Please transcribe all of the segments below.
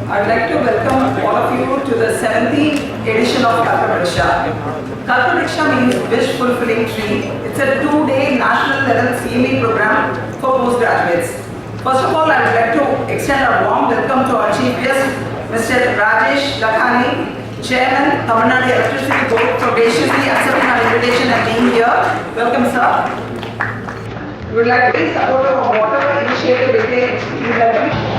I'd like to welcome all of you to the 17th edition of Kalpavriksha. Kalpavriksha means wish fulfilling tree. It's a 2-day national level CME program for postgraduates. First of all, I would like to extend a warm welcome to our chief guest, Mr. Rajesh Lakhani, Chairman, Tamil Nadu Electricity Board, for graciously accepting our invitation and being here. Welcome, sir. We would like to be supportive of whatever initiative we take. We would like to be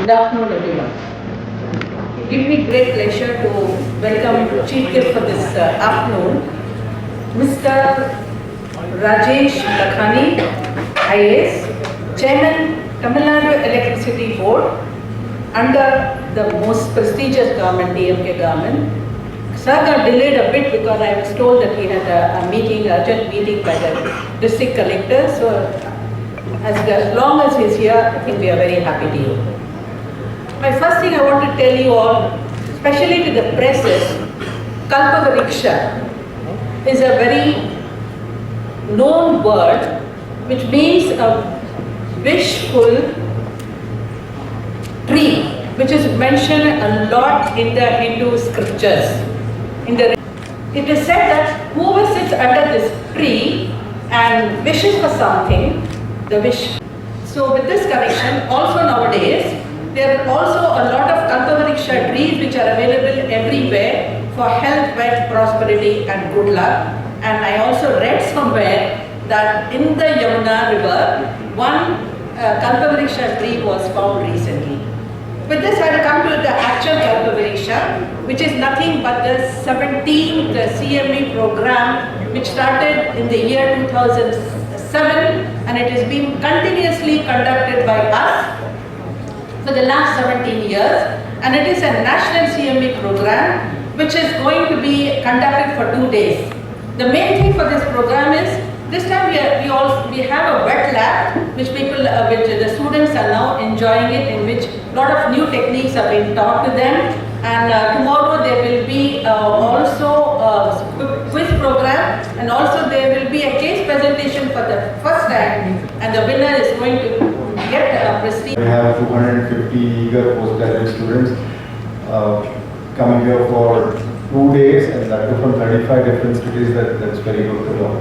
Good afternoon, everyone. It gives me great pleasure to welcome Chief Guest for this afternoon, Mr. Rajesh Lakhani, IAS, Chairman, Tamil Nadu Electricity Board, under the most prestigious government, DMK government. Sir got delayed a bit because I was told that he had a meeting, urgent meeting by the district collector. So as long as he's here, I think we are very happy to you. My first thing I want to tell you all, especially to the press, is Kalpavriksha is a very known word which means a wishful tree, which is mentioned a lot in the Hindu scriptures. It is said that whoever sits under this tree and wishes for something, the wish. So with this connection, also nowadays, there are also a lot of Kalpavriksha trees which are available everywhere for health, wealth, prosperity and good luck. And I also read somewhere that in the Yamuna river, one Kalpavriksha tree was found recently. With this, I will come to the actual Kalpavriksha, which is nothing but the 17th CME program, which started in the year 2007, and it has been continuously conducted by us for the last 17 years, and it is a national CME program which is going to be conducted for 2 days. The main thing for this program is this time we have a wet lab which the students are now enjoying it, in which a lot of new techniques are being taught to them, and tomorrow there will be also a quiz program, and also there will be a case presentation for the first rank, and the winner is going to get a prestige. We have 250 eager postgraduate students coming here for 2 days, and that too from 35 different cities. That's very good to know.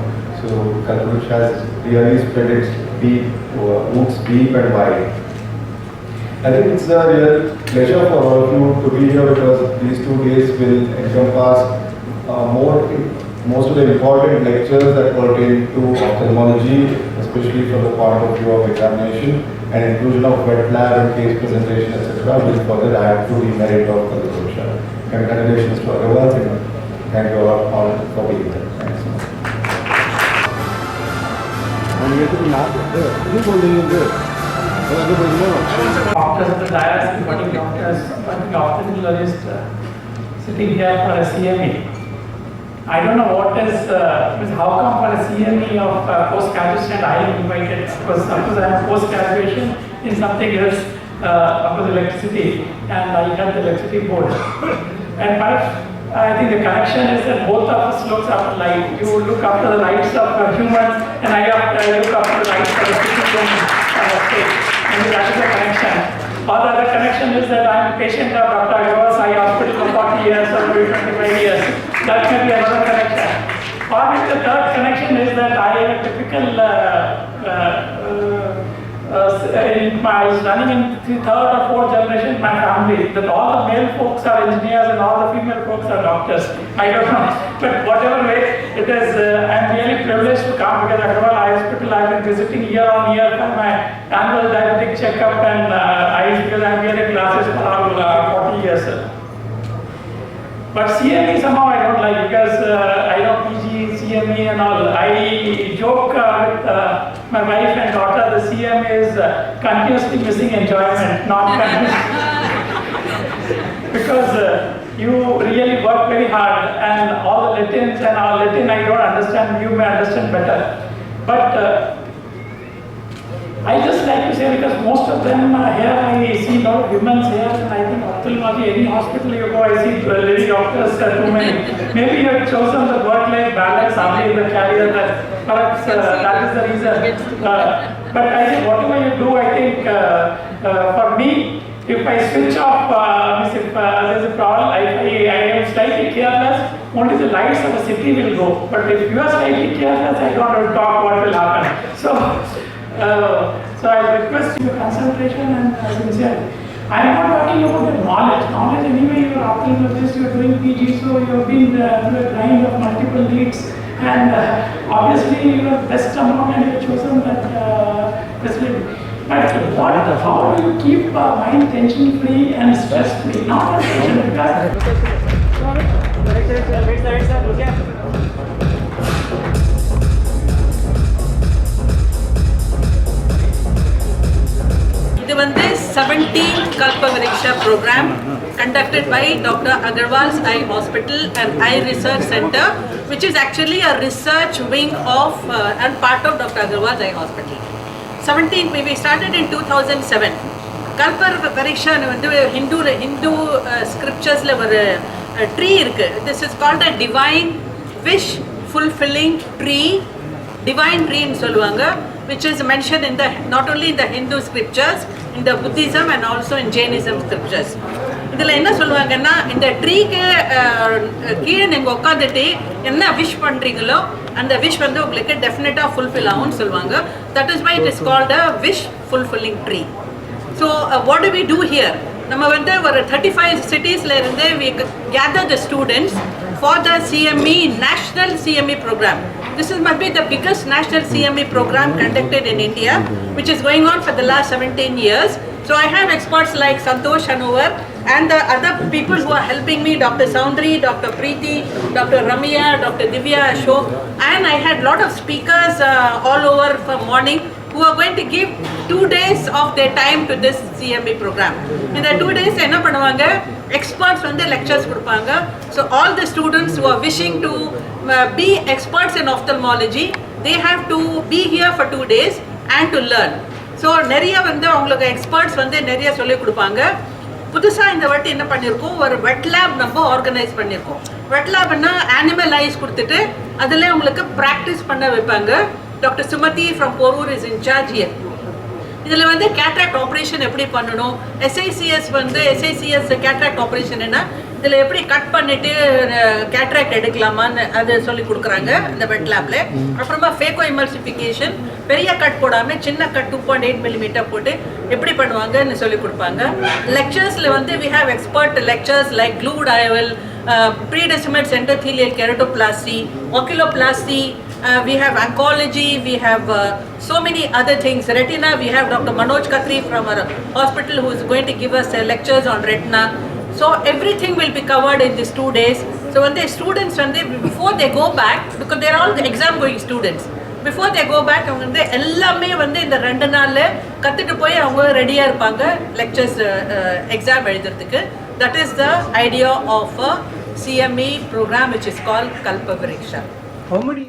So Kalpavriksha has really spread its roots deep and wide. I think it's a real pleasure for all of you to be here, because these 2 days will encompass most of the important lectures that pertain to ophthalmology, especially from the point of view of examination, and inclusion of wet lab and case presentation, etc. will further add to the merit of Kalpavriksha. Congratulations to Agarwal, and thank you all for being here. Thanks so much. Doctors of the dais, budding doctors, budding ophthalmologists sitting here for a CME. I don't know what is, how come for a CME of post-graduation I am invited, because suppose I have post-graduation in something else, of electricity, and I have the electricity board. And perhaps I think the connection is that both of us look after light. You look after the rights of humans, and I look after the rights of the citizens of the state. Maybe that is the connection. Or the other connection is that I am a patient of Dr. Agarwal's eye hospital for 40 years or maybe 25 years. That may be another connection. Or the third connection is that I am a typical I was running in the third or fourth generation in my family, that all the male folks are engineers and all the female folks are doctors. I don't know, but whatever way it is, I'm really privileged to come, because Agarwal Eye Hospital I've been visiting year on year for my annual diabetic checkup and eyes, because I'm wearing glasses for all 40 years. But CME somehow I don't like, because I know PG, CME and all. I joke with my wife and daughter, the CME is continuously missing enjoyment, not continuously. Because you really work very hard, and all the Latins and our Latin I don't understand, you may understand better. But I just like to say, because most of them here I see a lot of women's here, and I think ophthalmology, any hospital you go, I see lady doctors too many. Maybe you have chosen the work-life balance only in the career, that perhaps that is the reason. But I think whatever you do, I think for me, if I switch off, if there's a problem, I am slightly careless, only the lights of the city will go. But if you are slightly careless, I don't want to talk what will happen. So I request your concentration and sincerity. I am not talking about the knowledge. Knowledge anyway, you are ophthalmologist, you are doing PG, so you have been through a line of multiple leads, and obviously you are best among and you have chosen that facility. But how do you keep mind tension free and stress free? Not tension, because இது வந்து 17th Kalpavriksha program conducted by Dr. Agarwal's Eye Hospital and Eye Research Center, which is actually a research wing of and part of Dr. Agarwal's Eye Hospital. 17th, we started in 2007. Kalpavriksha வந்து Hindu scripturesல ஒரு tree இருக்கு. This is called a divine wish fulfilling tree. Divine tree ன்னு சொல்லுவாங்க, which is mentioned in the not only in the Hindu scriptures, in the Buddhism and also in Jainism scriptures. இதில் என்ன சொல்லுவாங்கன்னா, இந்த ட்ரீக்கு கீழே நீங்கள் உட்காந்துட்டு என்ன விஷ் பண்ணுறீங்களோ அந்த விஷ் வந்து உங்களுக்கு டெஃபினட்டாக ஃபுல்ஃபில் ஆகும்னு சொல்லுவாங்க. That is why it is called a wish fulfilling tree. So what do we do here? நம்ம வந்து ஒரு 35 cities-ல இருந்து we gather the students for the CME, National CME program. This must be the biggest national CME program conducted in India, which is going on for the last 17 years. So I have experts like Santosh Hanover and the other people who are helping me, Dr. Soundri, Dr. Preeti, Dr. Ramya, Dr. Divya Ashok, and I had lot of speakers all over for morning who are going to give 2 days of their time to this CME program. In the 2 days, என்ன பண்ணுவாங்க, experts வந்து lectures கொடுப்பாங்க. So all the students who are wishing to be experts in ophthalmology, they have to be here for 2 days and to learn. So நிறைய வந்து அவங்களுக்கு experts வந்து நிறைய சொல்லி கொடுப்பாங்க. புதுசாக இந்த வாட்டி என்ன பண்ணியிருக்கோம், ஒரு வெட் லேப் நம்ம ஆர்கனைஸ் பண்ணியிருக்கோம். வெட் லேப்னா அனிமல் ஐஸ் கொடுத்துட்டு அதில் உங்களுக்கு ப்ராக்டிஸ் பண்ண வைப்பாங்க. Doctor Sumathi from Porur is in charge here. இதில் வந்து கேட்ராக்ட் ஆப்ரேஷன் எப்படி பண்ணணும், எஸ்ஐசிஎஸ் கேட்ராக்ட் ஆப்ரேஷன் என்ன, இதில் எப்படி கட் பண்ணிவிட்டு கேட்ராக்ட் எடுக்கலாமான்னு அது சொல்லி கொடுக்குறாங்க இந்த வெட் லேப்பில். அப்புறமா ஃபேக்கோ எமல்சிஃபிகேஷன், பெரிய கட் போடாமல் சின்ன கட் 2.8 mm போட்டு எப்படி பண்ணுவாங்கன்னு சொல்லி கொடுப்பாங்க. லெக்சர்ஸில் வந்து we have expert lectures like glued IOL, pre-decimal endothelial keratoplasty, oculoplasty, we have oncology, we have so many other things. Retina, we have Dr. Manoj Khatri from our hospital who is going to give us lectures on retina. So everything will be covered in these 2 days. So when the students, before they go back, because they are all the exam going students, before they go back, அவங்க வந்து எல்லாமே வந்து இந்த 2 நாள்ல கத்துட்டு போய் அவங்க ரெடியா இருப்பாங்க லெக்சர்ஸ் எக்ஸாம் எழுதுறதுக்கு. That is the idea of a CME program which is called Kalpavriksha. How many